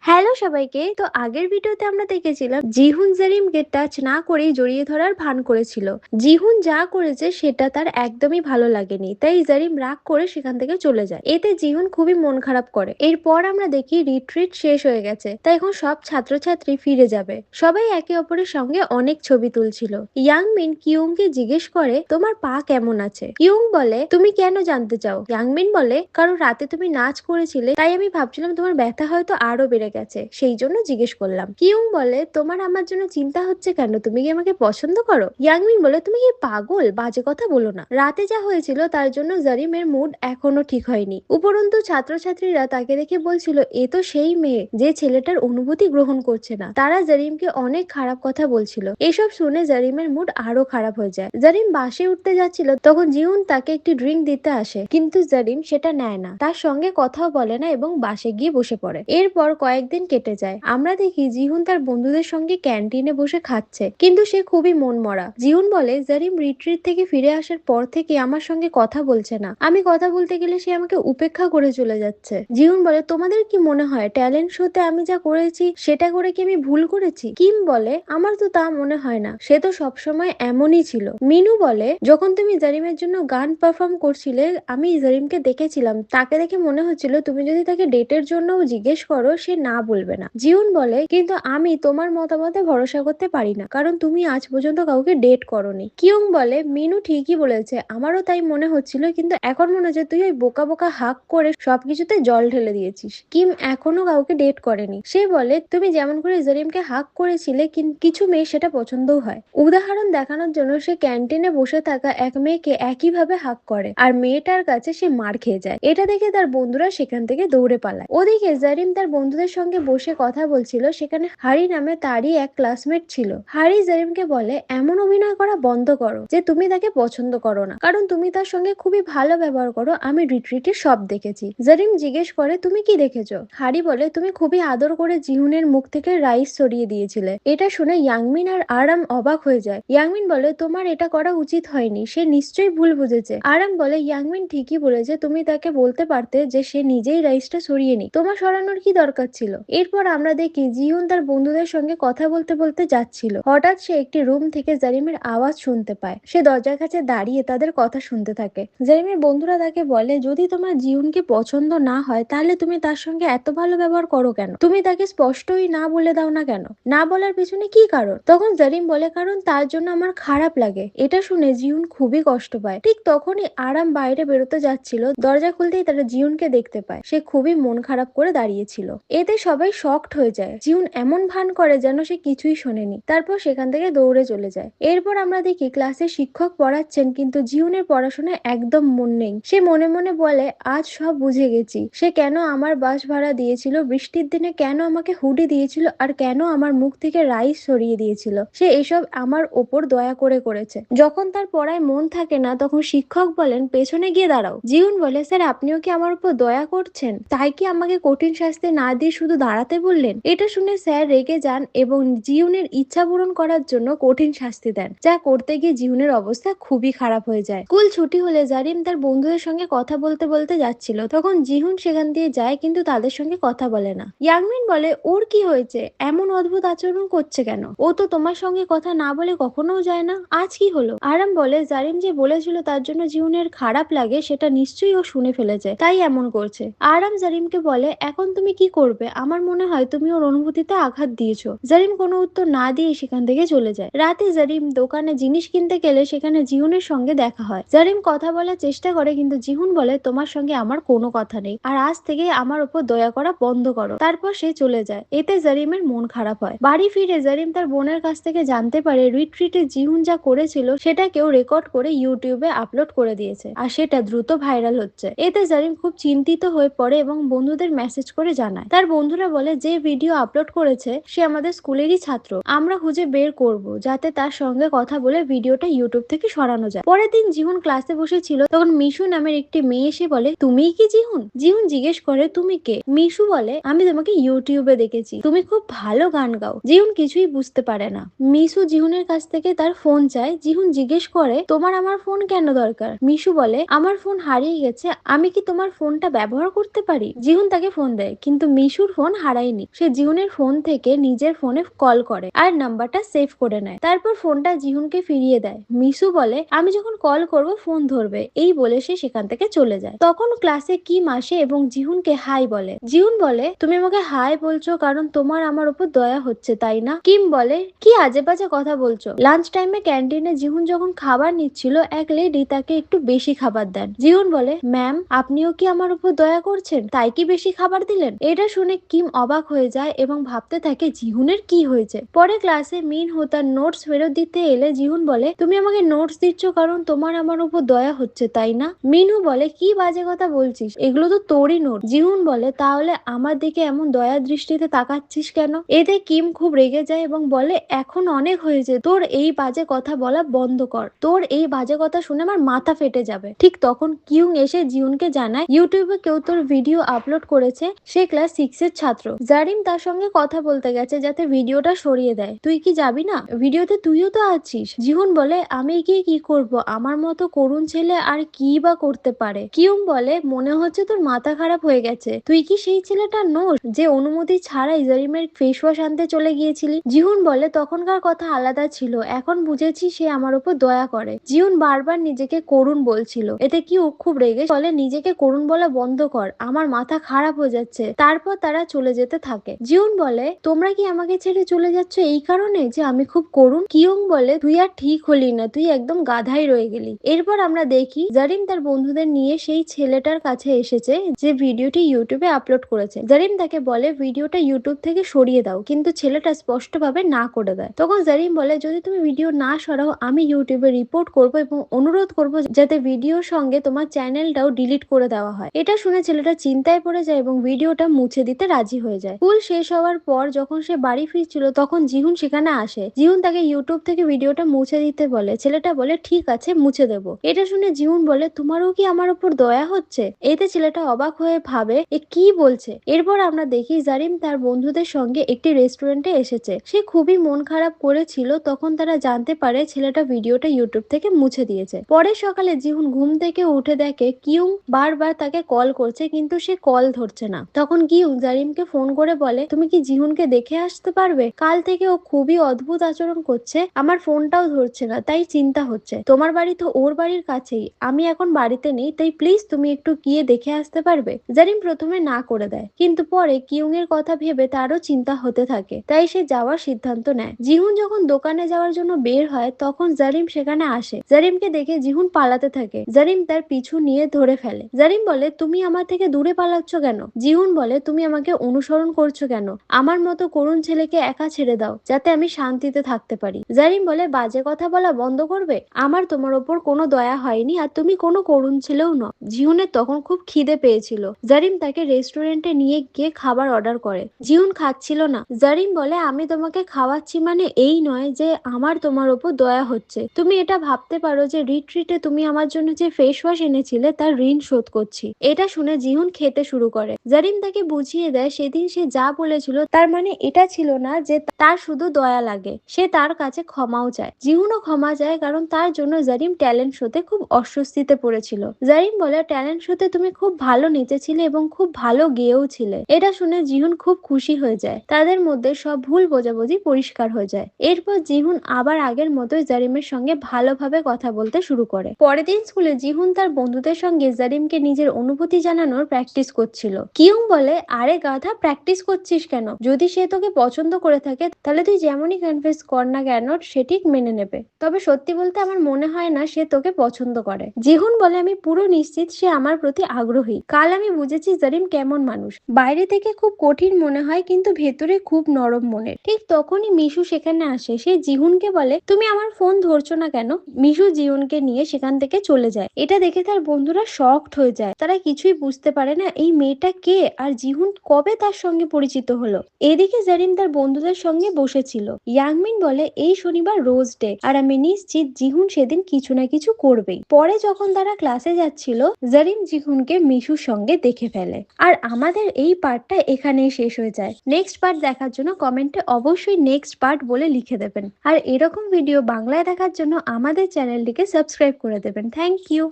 Hello সবাইকে। তো আগের ভিডিওতে আমরা দেখেছিলাম জিহুন জারিমকে টাচ না করেই জড়িয়ে ধরার ভান করেছিল। জিহুন যা করেছে সেটা তার একদমই ভালো লাগেনি, তাই জারিম রাগ করে সেখান থেকে চলে যায়। এতে জিহুন খুবই মন খারাপ করে। এরপর আমরা দেখি রিট্রিট শেষ হয়ে গেছে, তাই এখন সব ছাত্রছাত্রী ফিরে যাবে। সবাই একে অপরের সঙ্গে অনেক ছবি তুলছিল। ইয়াংমিন কিউংকে জিজ্ঞেস করে, তোমার পা কেমন আছে? কিউং বলে, তুমি কেন জানতে চাও? ইয়াংমিন বলে, কারণ রাতে তুমি নাচ করেছিলে, তাই আমি ভাবছিলাম তোমার ব্যথা হয়তো আরো বেড়ে গেছে, সেই জন্য জিজ্ঞেস করলাম। কিউং বলে, তোমার আমার জন্য চিন্তা হচ্ছে কেন? তুমি কি আমাকে পছন্দ করো? ইয়াংমিন বলে, তুমি কি পাগল? বাজে কথা বলো না। রাতে যা হয়েছিল তার জন্য জারিমের মুড এখনো ঠিক হয়নি। উপরন্তু ছাত্রছাত্রীরা তাকে দেখে বলছিল, এ তো সেই মেয়ে যে ছেলেটার অনুভূতি গ্রহণ করছে না। তারা জারিমকে অনেক খারাপ কথা বলছিল। এসব শুনে জারিমের মুড আরো খারাপ হয়ে যায়। জারিম বাসে উঠতে যাচ্ছিল, তখন জিউন তাকে একটি ড্রিঙ্ক দিতে আসে, কিন্তু জারিম সেটা নেয় না, তার সঙ্গে কথাও বলে না এবং বাসে গিয়ে বসে পড়ে। এরপর কয়েকদিন কেটে যায়। আমরা দেখি জিহুন তার বন্ধুদের সঙ্গে ক্যান্টিনে বসে খাচ্ছে, কিন্তু সে খুবই মনমরা। জিহুন বলে, জারিম রিট্রিট থেকে ফিরে আসার পর থেকে আমার সঙ্গে কথা বলছে না। আমি কথা বলতে গেলে সে আমাকে উপেক্ষা করে চলে যাচ্ছে। জিহুন বলে, তোমাদের কি মনে হয় ট্যালেন্ট শোতে আমি যা করেছি সেটা করে কি আমি ভুল করেছি? কিম বলে, আমার তো তা মনে হয় না, সে তো সবসময় এমনই ছিল। মিনু বলে, যখন তুমি জারিমের জন্য গান পারফর্ম করছিলে আমি জারিমকে দেখেছিলাম, তাকে দেখে মনে হচ্ছিল তুমি যদি তাকে ডেটের জন্য জিজ্ঞেস করো সে না বলবে না। জিউন বলে, কিন্তু আমি তোমার মতামতে ভরসা করতে পারি না, কারণ তুমি আজ পর্যন্ত কাউকে ডেট করোনি। কিউং বলে, মিনু ঠিকই বলেছে, আমারও তাই মনে হচ্ছিল, কিন্তু এখন মনে হচ্ছে তুই ওই বোকা বোকা হাক করে সবকিছুতে জল ঢেলে দিয়েছিস। কিম এখনো কাউকে ডেট করেনি। সে বলে, তুমি যেমন করে জারিমকে হাক করেছিলে কিছু মেয়ে সেটা পছন্দও হয়। উদাহরণ দেখানোর জন্য সে ক্যান্টিনে বসে থাকা এক মেয়েকে একইভাবে হাক করে, আর মেয়েটার কাছে সে মার খেয়ে যায়। এটা দেখে তার বন্ধুরা সেখান থেকে দৌড়ে পালায়। ওদিকে জারিম তার বন্ধুদের সঙ্গে বসে কথা বলছিল, সেখানে হারি নামে তারই এক ক্লাসমেট ছিল। হারি জারিমকে বলে, এমন অভিনয় করা বন্ধ করো যে তুমি তাকে পছন্দ করো না, কারণ তুমি তার সঙ্গে খুবই ভালো ব্যবহার করো, আমি রিট্রিটে সব দেখেছি। জারিম জিজ্ঞেস করে, তুমি কি দেখেছো? হারি বলে, তুমি খুবই আদর করে জিহুনের মুখ থেকে রাইস সরিয়ে দিয়েছিলে। এটা শুনে ইয়াংমিন আর আরাম অবাক হয়ে যায়। ইয়াংমিন বলে, তোমার এটা করা উচিত হয়নি, সে নিশ্চয়ই ভুল বুঝেছে। আরাম বলে, ইয়াংমিন ঠিকই বলেছে, তুমি তাকে বলতে পারতে যে সে নিজেই রাইসটা সরিয়ে নি, তোমার সরানোর কি দরকার ছিল? এরপর আমরা দেখি জিহুন তার বন্ধুদের সঙ্গে কথা বলতে বলতে যাচ্ছিল। হঠাৎ সে একটি রুম থেকে জারিমের আওয়াজ শুনতে পায়। সে দরজার কাছে দাঁড়িয়ে তাদের কথা শুনতে থাকে। জারিমের বন্ধুরা তাকে বলে, যদি তোমার জিহুনকে পছন্দ না হয় তাহলে তুমি তার সঙ্গে এত ভালো ব্যবহার করো কেন? তুমি তাকে স্পষ্টই না বলে দাও না কেন? না বলার পিছনে কি কারণ? তখন জারিম বলে, কারণ তার জন্য আমার খারাপ লাগে। এটা শুনে জিহুন খুবই কষ্ট পায়। ঠিক তখনই আরাম বাইরে বেরোতে যাচ্ছিল, দরজা খুলতেই তারা জিহুনকে দেখতে পায়। সে খুবই মন খারাপ করে দাঁড়িয়েছিল। এতে সবাই শকড হয়ে যায়। জিহুন এমন ভান করে যেন সে কিছুই শোনেনি, তারপর সেখান থেকে দৌড়ে চলে যায়। এরপর আমরা দেখি ক্লাসে শিক্ষক পড়াচ্ছেন, কিন্তু জিহুনের পড়াশোনায় একদম মন নেই। সে মনে মনে বলে, আজ সব বুঝে গেছি, সে কেন আমার বাস ভাড়া দিয়েছিল, বৃষ্টির দিনে কেন আমাকে হুডি দিয়েছিল, আর কেন আমার মুখ থেকে রাইস সরিয়ে দিয়েছিল। সে এসব আমার ওপর দয়া করে করেছে। যখন তার পড়ায় মন থাকে না তখন শিক্ষক বলেন, পেছনে গিয়ে দাঁড়াও। জিউন বলে, স্যার আপনিও কি আমার উপর দয়া করছেন? তাই কি আমাকে কঠিন শাস্তি না দিয়ে শুধু দাঁড়াতে বললেন? এটা শুনে স্যার রেগে যান এবং জিউনের ইচ্ছা পূরণ করার জন্য কঠিন শাস্তি দেন, যা করতে গিয়ে জিউনের অবস্থা খুবই খারাপ হয়ে যায়। স্কুল ছুটি হলে জারিম তার বন্ধুদের সঙ্গে কথা বলতে বলতে যাচ্ছিল, তখন জিহুন সেখান দিয়ে যায়, কিন্তু তাদের সঙ্গে কথা বলে না। ইয়াংমিন বলে, ওর কি হয়েছে? এমন অদ্ভুত আচরণ করছে কেন? ও তো তোমার সঙ্গে কথা না বলে কখনো যায় না, আজ কি হলো? আরাম বলে, জারিম যে বলেছিল তার জন্য জিহুনের খারাপ লাগে সেটা নিশ্চয়ই ও শুনে ফেলেছে, তাই এমন করছে। আরাম জারিমকে বলে, এখন তুমি কি করবে? আমার মনে হয় তুমি ওর অনুভূতিতে আঘাত দিয়েছো। জারিম কোনো উত্তর না দিয়ে সেখান থেকে চলে যায়। রাতে জারিম দোকানে জিনিস কিনতে গেলে সেখানে জিহুনের সঙ্গে দেখা হয়। জারিম কথা বলার চেষ্টা করে, কিন্তু জিহুন বলে, তোমার সঙ্গে আমার কোনো কথা নেই, আর আজ থেকে আমার উপর দয়া করা বন্ধ করো। তারপর সে চলে যায়। এতে জারিমের মন খারাপ হয়। বাড়ি ফিরে জারিম তার বোনের কাছ থেকে জানতে পারে রিট্রিটে জিহুন যা করেছিল সেটা কেউ রেকর্ড করে ইউটিউবে আপলোড করে দিয়েছে, আর সেটা দ্রুত ভাইরাল হচ্ছে। এতে জারিম খুব চিন্তিত হয়ে পড়ে এবং বন্ধুদের মেসেজ করে জানায়। তার বন্ধুরা বলে, যে ভিডিও আপলোড করেছে সে আমাদের স্কুলেরই ছাত্র, আমরা খুঁজে বের করব যাতে তার সঙ্গে কথা বলে ভিডিওটা ইউটিউব থেকে সরানো যায়। পরের দিন জিহুন ক্লাসে বসেছিল, তখন মিশু নামের একটি মেয়ে এসে বলে, তুমিই কি জিহুন? জিহুন জিজ্ঞেস করে, তুমি কে? মিশু বলে, আমি তোমাকে ইউটিউবে দেখেছি, তুমি খুব ভালো গান গাও। জিহুন কিছুই বুঝতে পারে না। মিশু জিহুনের কাছ থেকে তার ফোন চায়। জিহুন জিজ্ঞেস করে, তোমার আমার ফোন কেন দরকার? মিশু বলে, আমার ফোন হারিয়ে গেছে, আমি কি তোমার ফোনটা ব্যবহার করতে পারি? জিহুন তাকে ফোন দেয়, কিন্তু মিশুর মিশুর ফোন হারায়নি। সে জিহুনের ফোন থেকে নিজের ফোনে কল করে আর নাম্বারটা সেভ করে নেয়। তারপর ফোনটা জিহুনকে ফিরিয়ে দেয়। মিশু বলে আমি যখন কল করব ফোন ধরবে, এই বলে সে সেখান থেকে চলে যায়। তখন ক্লাসে কিম আসে এবং জিহুনকে হাই বলে। জিহুন বলে তুমি আমাকে হাই বলছো কারণ তোমার আমার উপর দয়া হচ্ছে তাই না? কিম বলে কি আজে বাজে কথা বলছো। লাঞ্চ টাইমে ক্যান্টিনে জিহুন যখন খাবার নিচ্ছিল এক লেডি তাকে একটু বেশি খাবার দেন। জিহুন বলে ম্যাম আপনিও কি আমার উপর দয়া করছেন তাই কি বেশি খাবার দিলেন? এটা শুনে কিম অবাক হয়ে যায় এবং ভাবতে থাকে জিহুনের কি হয়েছে। পরে ক্লাসে মিনহো তার নোটস ফেরত দিতে এলে জিহুন বলে তুমি আমাকে নোটস দিচ্ছ কারণ তোমার আমার উপর দয়া হচ্ছে তাই না? মিনহো বলে কি বাজে কথা বলছিস, এগুলো তো তোরই নোট। জিহুন বলে তাহলে আমার দিকে এমন দয়ার দৃষ্টিতে তাকাচ্ছিস কেন? এতে কিম খুব রেগে যায় এবং বলে এখন অনেক হয়েছে, তোর এই বাজে কথা বলা বন্ধ কর, তোর এই বাজে কথা শুনে আমার মাথা ফেটে যাবে। ঠিক তখন কিউং এসে জিহুনকে জানায় ইউটিউবে কেউ তোর ভিডিও আপলোড করেছে, সে ক্লাস 6 এর ছাত্র। জারিম তার সঙ্গে কথা বলতে গেছে যাতে ভিডিওটা সরিয়ে দেয়। তুই কি যাবি না? ভিডিওতে তুইও তো আছিস। জিহুন বলে আমি গিয়ে কি করব, আমার মতো করুণ ছেলে আর কি বা করতে পারে। কিউং বলে মনে হচ্ছে তোর মাথা খারাপ হয়ে গেছে, তুই কি সেই ছেলেটা নোস যে অনুমতি ছাড়াই জারিমের ফেস ওয়াশ আনতে চলে গিয়েছিলি? জিহুন বলে তখনকার কথা আলাদা ছিল, এখন বুঝেছি সে আমার উপর দয়া করে। জিহুন বারবার নিজেকে করুণ বলছিল। এতে কিউ খুব রেগে বলে নিজেকে করুণ বলা বন্ধ কর, আমার মাথা খারাপ হয়ে যাচ্ছে। তারপর তারা চলে যেতে থাকে। জিহুন বলে তোমরা কি আমাকে ছেড়ে চলে যাচ্ছ এই কারণে যে আমি খুব করুণ? কিউং বলে তুই আর ঠিক হলি না, তুই একদম গাধাই রয়ে গেলি। এরপর আমরা দেখি জারিম তার বন্ধুদের নিয়ে সেই ছেলেটার কাছে এসেছে যে ভিডিওটি ইউটিউবে আপলোড করেছে। জারিম তাকে বলে ভিডিওটা ইউটিউব থেকে সরিয়ে দাও, কিন্তু ছেলেটা স্পষ্টভাবে না করে দেয়। তখন জারিম বলে যদি তুমি ভিডিও না সরাও আমি ইউটিউবে রিপোর্ট করব এবং অনুরোধ করব যাতে ভিডিওর সঙ্গে তোমার চ্যানেলটাও ডিলিট করে দেওয়া হয়। এটা শুনে ছেলেটা চিন্তায় পড়ে যায় এবং ভিডিওটা মুছে দিতে রাজি হয়ে যায়। স্কুল শেষ হওয়ার পর যখন সে বাড়ি ফিরছিল তখন জিহুন সেখানে আসে। জিহুন তাকে ইউটিউব থেকে ভিডিওটা মুছে দিতে বলে। ছেলেটা বলে ঠিক আছে মুছে দেব। এটা শুনে জিহুন বলে তোমারও কি আমার উপর দয়া হচ্ছে? এতে ছেলেটা অবাক হয়ে ভাবে এ কি বলছে। এরপর আমরা দেখি জারিম তার বন্ধুদের সঙ্গে একটি রেস্টুরেন্টে এসেছে। সে খুবই মন খারাপ করেছিল। তখন তারা জানতে পারে ছেলেটা ভিডিওটা ইউটিউব থেকে মুছে দিয়েছে। পরের সকালে জিহুন ঘুম থেকে উঠে দেখে কিউং বারবার তাকে কল করছে কিন্তু সে কল ধরছে না। তখন কিউং জারিমকে ফোন করে বলে তুমি কি জিহুনকে দেখে আসতে পারবে? কাল থেকে ও খুবই অদ্ভুত আচরণ করছে, আমার ফোনটাও ধরছে না, তাই চিন্তা হচ্ছে। তোমার বাড়ি তো ওর বাড়ির কাছেই, আমি এখন বাড়িতে নেই, তাই প্লিজ তুমি একটু গিয়ে দেখে আসতে পারবে? জারিম প্রথমে না করে দেয় কিন্তু পরে কিউং এর কথা ভেবে তারও চিন্তা হতে থাকে, তাই সে যাওয়ার সিদ্ধান্ত নেয়। জিহুন যখন দোকানে যাওয়ার জন্য বের হয় তখন জারিম সেখানে আসে। জারিমকে দেখে জিহুন পালাতে থাকে। জারিম তার পিছু নিয়ে ধরে ফেলে। জারিম বলে তুমি আমার থেকে দূরে পালাচ্ছ কেন? জিহুন বলে তুমি আমাকে অনুসরণ করছো কেন? আমার মতো করুণ ছেলেকে একা ছেড়ে দাও যাতে আমি শান্তিতে থাকতে পারি। জারিম বলে বাজে কথা বলা বন্ধ করবে, আমার তোমার ওপর কোনো দয়া হয়নি আর তুমি কোনো করুণ ছেলেও নও। জিহুনের তখন খুব খিদে পেয়েছিল। জারিম তাকে রেস্টুরেন্টে নিয়ে গিয়ে খাবার অর্ডার করে। জিহুন খাচ্ছিল না। জারিম বলে আমি তোমাকে খাওয়াচ্ছি মানে এই নয় যে আমার তোমার ওপর দয়া হচ্ছে, তুমি এটা ভাবতে পারো যে রিট্রিটে তুমি আমার জন্য যে ফেস ওয়াশ এনেছিলে তার ঋণ শোধ করছি। এটা শুনে জিহুন খেতে শুরু করে। জারিম তাকে বুঝিয়ে দেয় সেদিন সে যা বলেছিল তার মানে এটা ছিল না যে তার শুধু দয়া লাগে, সে তার কাছে ক্ষমাও চায়। জিহুনও ক্ষমা চায় কারণ তার জন্য জারিম ট্যালেন্ট শোতে খুব অস্বস্তিতে পড়েছিল। জারিম বলে ট্যালেন্ট শোতে তুমি খুব ভালো নেচেছিলে এবং খুব ভালো গেয়েও ছিলে। এটা শুনে জিহুন খুব খুশি হয়ে যায়। তাদের মধ্যে সব ভুল বোঝাবুঝি পরিষ্কার হয়ে যায়। এরপর জিহুন আবার আগের মতোই জারিমের সঙ্গে ভালোভাবে কথা বলতে শুরু করে। পরের দিন স্কুলে জিহুন তার বন্ধুদের সঙ্গে জারিমকে নিজের অনুভূতি জানানোর প্র্যাকটিস করছিল। কিউং বলে আরে গাধা প্র্যাকটিস করছিস কেন? যদি সে তোকে পছন্দ করে থাকে তাহলে তুই যেমনই কনফেস কর না কেন সে ঠিক মেনে নেবে। তবে সত্যি বলতে আমার মনে হয় না সে তোকে পছন্দ করে। জিহুন বলে আমি পুরো নিশ্চিত সে আমার প্রতি আগ্রহী। কাল আমি বুঝেছি জারিম কেমন মানুষ। বাইরে থেকে খুব কঠিন মনে হয় কিন্তু ভেতরে খুব নরম মনের। ঠিক তখনই মিশু সেখানে আসে। সে জিহুনকে বলে তুমি আমার ফোন ধরছো না কেন? মিশু জিহুনকে নিয়ে সেখান থেকে চলে যায়। এটা দেখে তার বন্ধুরা শকড হয়ে যায়। তারা কিছুই বুঝতে পারে না এই মেয়েটা কে আর জিহুন কবে তার সঙ্গে পরিচিত হলো। এদিকে জারিম তার বন্ধুদের সঙ্গে বসেছিল। ইয়াংমিন বলে এই শনিবার রোজ ডে আর আমি নিশ্চিত জিহুন সেদিন কিছু না কিছু করবেই। পরে যখন তারা ক্লাসে যাচ্ছিল জারিম জিহুনকে মিশুর সঙ্গে দেখে ফেলে। আর আমাদের এই পার্টটা এখানেই শেষ হয়ে যায়। নেক্সট পার্ট দেখার জন্য কমেন্টে অবশ্যই নেক্সট পার্ট বলে লিখে দেবেন। আর এরকম ভিডিও বাংলায় দেখার জন্য আমাদের চ্যানেলটিকে সাবস্ক্রাইব করে দেবেন। Thank you.